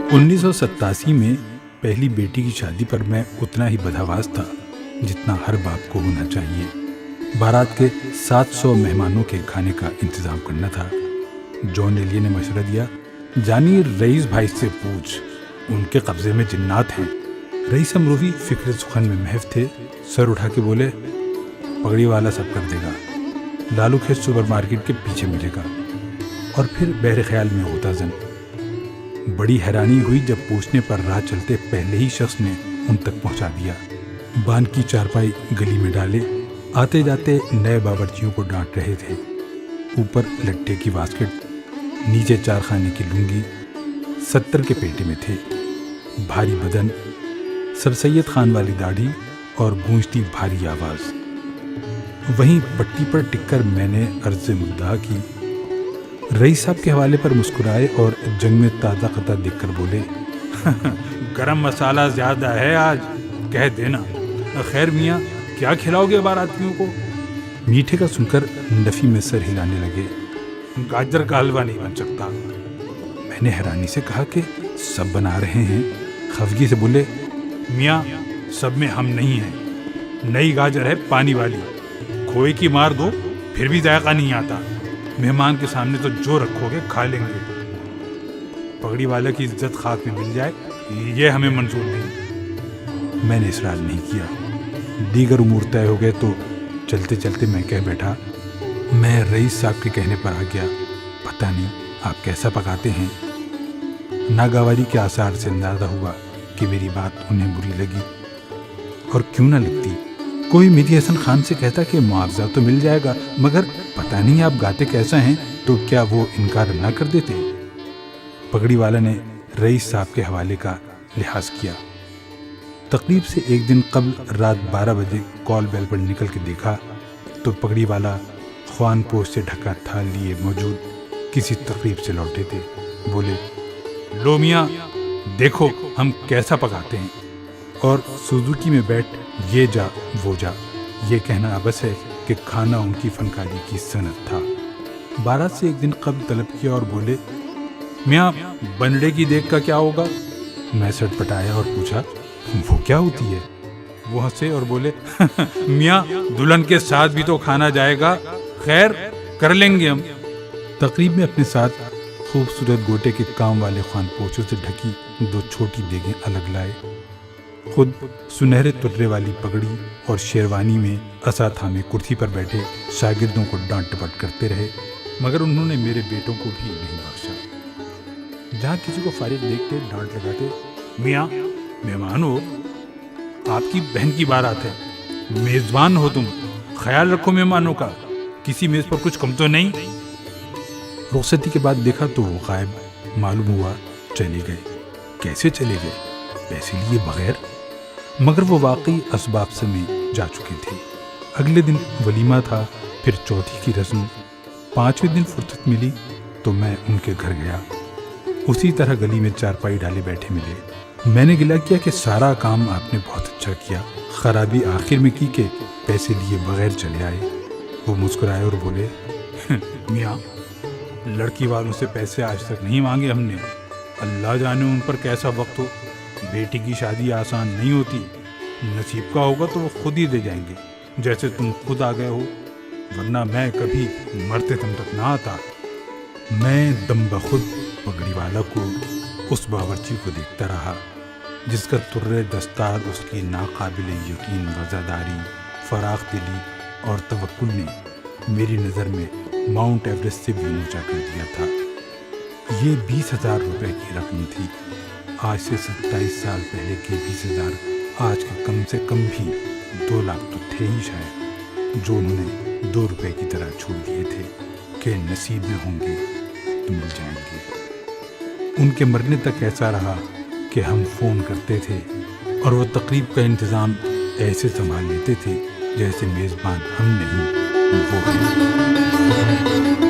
1987 میں پہلی بیٹی کی شادی پر میں اتنا ہی بدحواس تھا جتنا ہر باپ کو ہونا چاہیے۔ بارات کے 700 مہمانوں کے کھانے کا انتظام کرنا تھا۔ جون ایلیے نے مشورہ دیا، جانی رئیس بھائی سے پوچھ، ان کے قبضے میں جنات ہیں۔ رئیس امروی فکر سخن میں محو تھے، سر اٹھا کے بولے، پگڑی والا سب کر دے گا، لالو کھیت سپر مارکیٹ کے پیچھے ملے گا۔ اور پھر بہر خیال میں ہوتا زن۔ بڑی حیرانی ہوئی جب پوچھنے پر راہ چلتے پہلے ہی شخص نے ان تک پہنچا دیا۔ بان کی چارپائی گلی میں ڈالے، آتے جاتے نئے باورچیوں کو ڈانٹ رہے تھے۔ اوپر لٹے کی باسکٹ، نیچے 4 خانے کی لنگی، 70 کے پیٹے میں تھے۔ بھاری بدن، سر سید خان والی داڑھی اور گونجتی بھاری آواز۔ وہیں پٹی پر ٹک کر میں نے عرض مدعا کی۔ رئیس صاحب کے حوالے پر مسکرائے اور جنگ میں تازہ قطع دیکھ کر بولے، گرم مسالہ زیادہ ہے آج، کہہ دینا۔ خیر میاں، کیا کھلاؤ گے باراتیوں کو؟ میٹھے کا سن کر نفی میں سر ہلانے لگے۔ گاجر کا حلوہ نہیں بن سکتا۔ میں نے حیرانی سے کہا کہ سب بنا رہے ہیں۔ خفگی سے بولے، میاں سب میں ہم نہیں ہیں، نئی گاجر ہے پانی والی، کھوئے کی مار دو پھر بھی ذائقہ نہیں آتا۔ مہمان کے سامنے تو جو رکھو گے کھا لیں گے۔ پگڑی والے کی عزت خاک میں مل جائے یہ ہمیں منظور نہیں۔ میں نے اصرار نہیں کیا۔ دیگر امور طے ہو گئے تو چلتے چلتے میں کہہ بیٹھا، میں رئیس صاحب کے کہنے پر آ گیا، پتہ نہیں آپ کیسا پکاتے ہیں۔ ناگواری کے آثار سے اندازہ ہوا کہ میری بات انہیں بری لگی، اور کیوں نہ لگتی، کوئی میری حسن خان سے کہتا کہ معاوضہ تو مل جائے گا، مگر پتہ نہیں آپ گاتے کیسا ہیں، تو کیا وہ انکار نہ کر دیتے؟ پگڑی والا نے رئیس صاحب کے حوالے کا لحاظ کیا۔ تقریب سے ایک دن قبل رات 12 بجے کال بیل پر نکل کے دیکھا تو پگڑی والا خوان پوش سے ڈھکا تھال لیے موجود کسی تقریب سے لوٹے تھے۔ بولے، لو میاں دیکھو ہم کیسا پکاتے ہیں۔ اور سوزوکی میں بیٹھ یہ جا وہ جا، یہ کہنا ابس ہے کہ کھانا ان کی فنکاری کی صنعت تھا۔ بارات سے ایک دن قبل طلب کیا اور بولے، میاں بنڑے کی دیکھ کا کیا ہوگا؟ میں سٹ پٹایا اور پوچھا، وہ کیا ہوتی ہے؟ وہ ہنسے اور بولے، میاں دلہن کے ساتھ بھی تو کھانا جائے گا، خیر کر لیں گے ہم۔ تقریب میں اپنے ساتھ خوبصورت گوٹے کے کام والے خوان پوچھوں سے ڈھکی 2 چھوٹی دیگیں الگ لائے۔ خود سنہرے ترے والی پگڑی اور شیروانی میں عصا تھامے کرسی پر بیٹھے شاگردوں کو ڈانٹ ٹپٹ کرتے رہے، مگر انہوں نے میرے بیٹوں کو بھی نہیں بخشا۔ جہاں کسی کو فارغ دیکھتے ڈانٹ لگاتے، میاں مہمان ہو، آپ کی بہن کی بارات ہے، میزبان ہو تم، خیال رکھو مہمانوں کا، کسی میز پر کچھ کم تو نہیں۔ رخصتی کے بعد دیکھا تو وہ غائب، معلوم ہوا چلے گئے۔ کیسے چلے گئے؟ پیسے لیے بغیر؟ مگر وہ واقعی اسباب سمیت جا چکے تھے۔ اگلے دن ولیمہ تھا، پھر چوتھی کی رسم۔ 5ویں دن فرصت ملی تو میں ان کے گھر گیا۔ اسی طرح گلی میں چارپائی ڈالے بیٹھے ملے۔ میں نے گلہ کیا کہ سارا کام آپ نے بہت اچھا کیا، خرابی آخر میں کی کہ پیسے لیے بغیر چلے آئے۔ وہ مسکرائے اور بولے، میاں لڑکی والوں سے پیسے آج تک نہیں مانگے ہم نے، اللہ جانے ان پر کیسا وقت ہو۔ بیٹی کی شادی آسان نہیں ہوتی، نصیب کا ہوگا تو وہ خود ہی دے جائیں گے، جیسے تم خود آ گئے ہو، ورنہ میں کبھی مرتے دم تک نہ آتا۔ میں دم بخود پگڑی والا کو، اس باورچی کو دیکھتا رہا جس کا ترے دستار اس کی ناقابل یقین وزاداری، فراخ دلی اور توکل نے میری نظر میں ماؤنٹ ایوریسٹ سے بھی اونچا کر دیا تھا۔ یہ 20,000 روپے کی رقم تھی۔ آج سے 27 سال پہلے کے 20,000 آج کے کم سے کم بھی 2 لاکھ تو تھے ہی شاید، جو انہوں نے 2 روپے کی طرح چھوڑ دیے تھے کہ نصیب میں ہوں گے تو مل جائیں گے۔ ان کے مرنے تک ایسا رہا کہ ہم فون کرتے تھے اور وہ تقریب کا انتظام ایسے سنبھال لیتے تھے جیسے میزبان ہم نہیں وہ ہیں۔